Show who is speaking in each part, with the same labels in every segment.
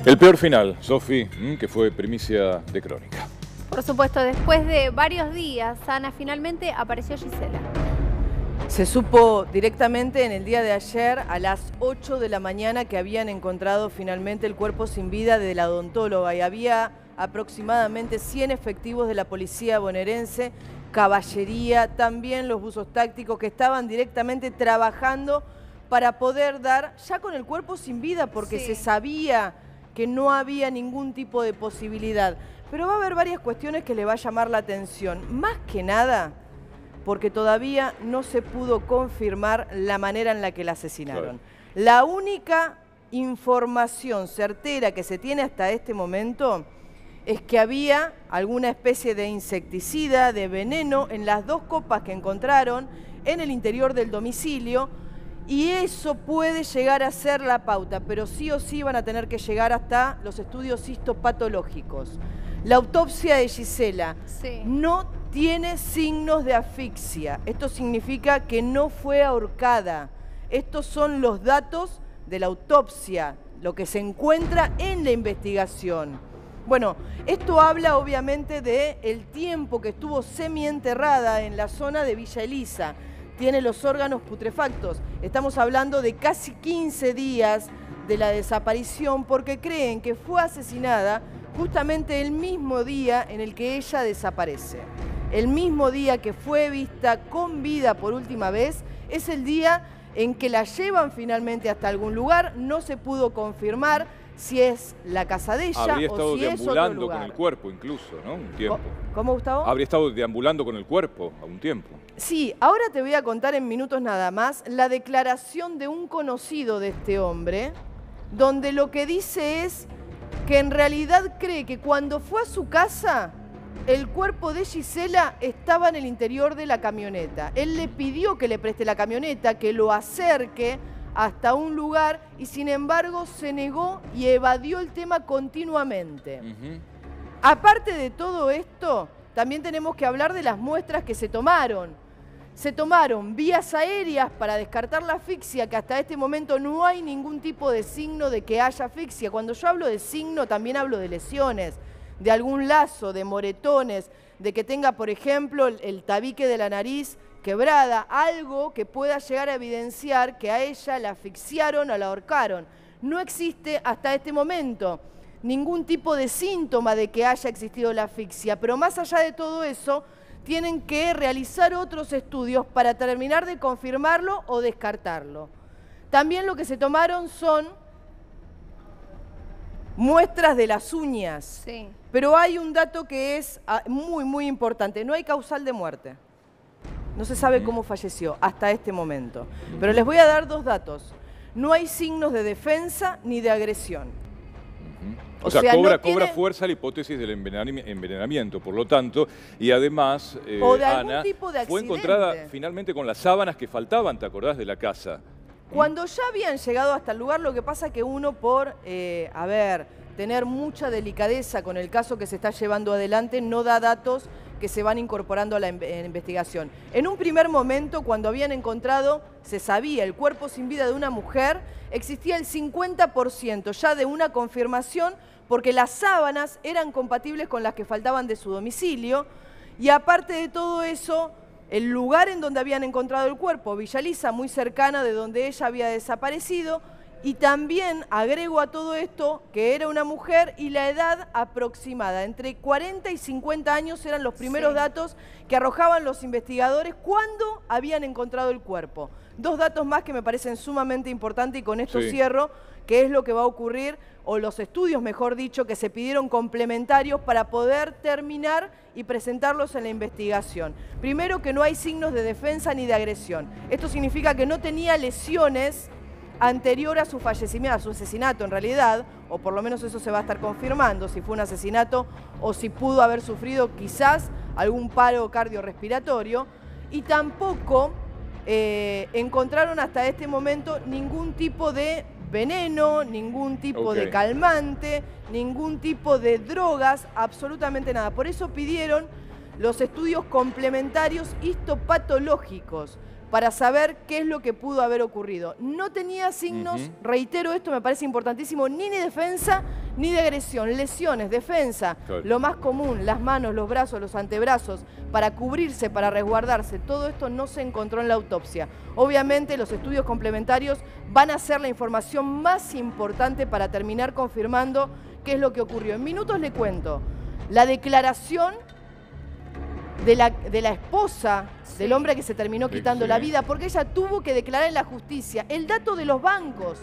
Speaker 1: El peor final, Sofi, que fue primicia de Crónica.
Speaker 2: Por supuesto, después de varios días, Ana, finalmente apareció Gisela.
Speaker 3: Se supo directamente en el día de ayer a las 8 de la mañana que habían encontrado finalmente el cuerpo sin vida de la odontóloga y había aproximadamente 100 efectivos de la policía bonaerense, caballería, también los buzos tácticos que estaban directamente trabajando para poder dar ya con el cuerpo sin vida porque se sabía que no había ningún tipo de posibilidad. Pero va a haber varias cuestiones que le va a llamar la atención. Más que nada, porque todavía no se pudo confirmar la manera en la que la asesinaron. Claro. La única información certera que se tiene hasta este momento es que había alguna especie de insecticida, de veneno, en las dos copas que encontraron en el interior del domicilio, y eso puede llegar a ser la pauta, pero sí o sí van a tener que llegar hasta los estudios histopatológicos. La autopsia de Gisela no tiene signos de asfixia. Esto significa que no fue ahorcada. Estos son los datos de la autopsia, lo que se encuentra en la investigación. Bueno, esto habla obviamente del tiempo que estuvo semienterrada en la zona de Villa Elisa. Tiene los órganos putrefactos. Estamos hablando de casi 15 días de la desaparición porque creen que fue asesinada justamente el mismo día en el que ella desaparece. El mismo día que fue vista con vida por última vez es el día en que la llevan finalmente hasta algún lugar. No se pudo confirmar si es la casa de ella o si es otro lugar.
Speaker 1: Habría estado deambulando con el cuerpo incluso, ¿no? Un tiempo.
Speaker 3: ¿Cómo, Gustavo?
Speaker 1: Habría estado deambulando con el cuerpo a un tiempo.
Speaker 3: Sí, ahora te voy a contar en minutos nada más la declaración de un conocido de este hombre, donde lo que dice es que en realidad cree que cuando fue a su casa, el cuerpo de Gisela estaba en el interior de la camioneta. Él le pidió que le preste la camioneta, que lo acerque hasta un lugar y sin embargo se negó y evadió el tema continuamente. Aparte de todo esto, también tenemos que hablar de las muestras que se tomaron. Se tomaron vías aéreas para descartar la asfixia, que hasta este momento no hay ningún tipo de signo de que haya asfixia. Cuando yo hablo de signo, también hablo de lesiones, de algún lazo, de moretones, de que tenga, por ejemplo, el tabique de la nariz quebrada, algo que pueda llegar a evidenciar que a ella la asfixiaron o la ahorcaron. No existe hasta este momento ningún tipo de síntoma de que haya existido la asfixia, pero más allá de todo eso, tienen que realizar otros estudios para terminar de confirmarlo o descartarlo. También lo que se tomaron son muestras de las uñas, pero hay un dato que es muy importante, no hay causal de muerte. No se sabe cómo falleció hasta este momento, pero les voy a dar dos datos. No hay signos de defensa ni de agresión.
Speaker 1: O sea, cobra fuerza la hipótesis del envenenamiento, por lo tanto, y además, Ana, fue encontrada finalmente con las sábanas que faltaban, ¿te acordás de la casa?
Speaker 3: Cuando ya habían llegado hasta el lugar, lo que pasa es que uno por, tener mucha delicadeza con el caso que se está llevando adelante, no da datos que se van incorporando a la investigación. En un primer momento, cuando habían encontrado, se sabía, el cuerpo sin vida de una mujer, existía el 50% ya de una confirmación porque las sábanas eran compatibles con las que faltaban de su domicilio y aparte de todo eso, el lugar en donde habían encontrado el cuerpo, Villa Elisa, muy cercana de donde ella había desaparecido, y también agrego a todo esto que era una mujer y la edad aproximada, entre 40 y 50 años eran los primeros datos que arrojaban los investigadores cuando habían encontrado el cuerpo. Dos datos más que me parecen sumamente importantes y con esto cierro, que es lo que va a ocurrir, o los estudios, mejor dicho, que se pidieron complementarios para poder terminar y presentarlos en la investigación. Primero, que no hay signos de defensa ni de agresión. Esto significa que no tenía lesiones anterior a su fallecimiento, a su asesinato en realidad, o por lo menos eso se va a estar confirmando, si fue un asesinato o si pudo haber sufrido quizás algún paro cardiorrespiratorio, y tampoco encontraron hasta este momento ningún tipo de veneno, ningún tipo de calmante, ningún tipo de drogas, absolutamente nada. Por eso pidieron los estudios complementarios histopatológicos, para saber qué es lo que pudo haber ocurrido. No tenía signos, reitero esto, me parece importantísimo, ni de defensa ni de agresión. Lesiones, defensa, lo más común, las manos, los brazos, los antebrazos, para cubrirse, para resguardarse. Todo esto no se encontró en la autopsia. Obviamente los estudios complementarios van a ser la información más importante para terminar confirmando qué es lo que ocurrió. En minutos le cuento la declaración de la esposa del hombre que se terminó quitando la vida, porque ella tuvo que declarar en la justicia el dato de los bancos,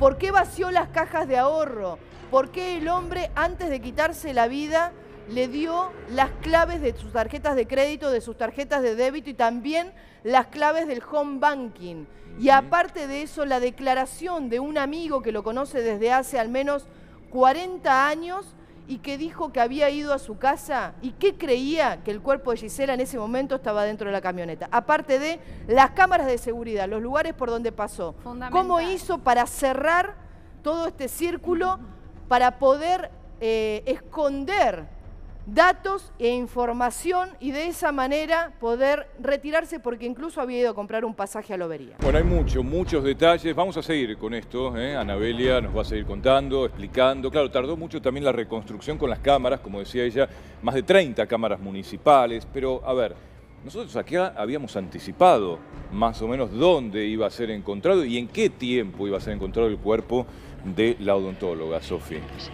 Speaker 3: por qué vació las cajas de ahorro, por qué el hombre antes de quitarse la vida le dio las claves de sus tarjetas de crédito, de sus tarjetas de débito y también las claves del home banking. Y aparte de eso, la declaración de un amigo que lo conoce desde hace al menos 40 años y que dijo que había ido a su casa y que creía que el cuerpo de Gisela en ese momento estaba dentro de la camioneta. Aparte de las cámaras de seguridad, los lugares por donde pasó. ¿Cómo hizo para cerrar todo este círculo, para poder esconder datos e información y de esa manera poder retirarse, porque incluso había ido a comprar un pasaje a Lobería?
Speaker 1: Bueno, hay muchos detalles. Vamos a seguir con esto, Anabelia nos va a seguir contando, explicando. Claro, tardó mucho también la reconstrucción con las cámaras, como decía ella, más de 30 cámaras municipales. Pero, a ver, nosotros acá habíamos anticipado más o menos dónde iba a ser encontrado y en qué tiempo iba a ser encontrado el cuerpo de la odontóloga, Sofi.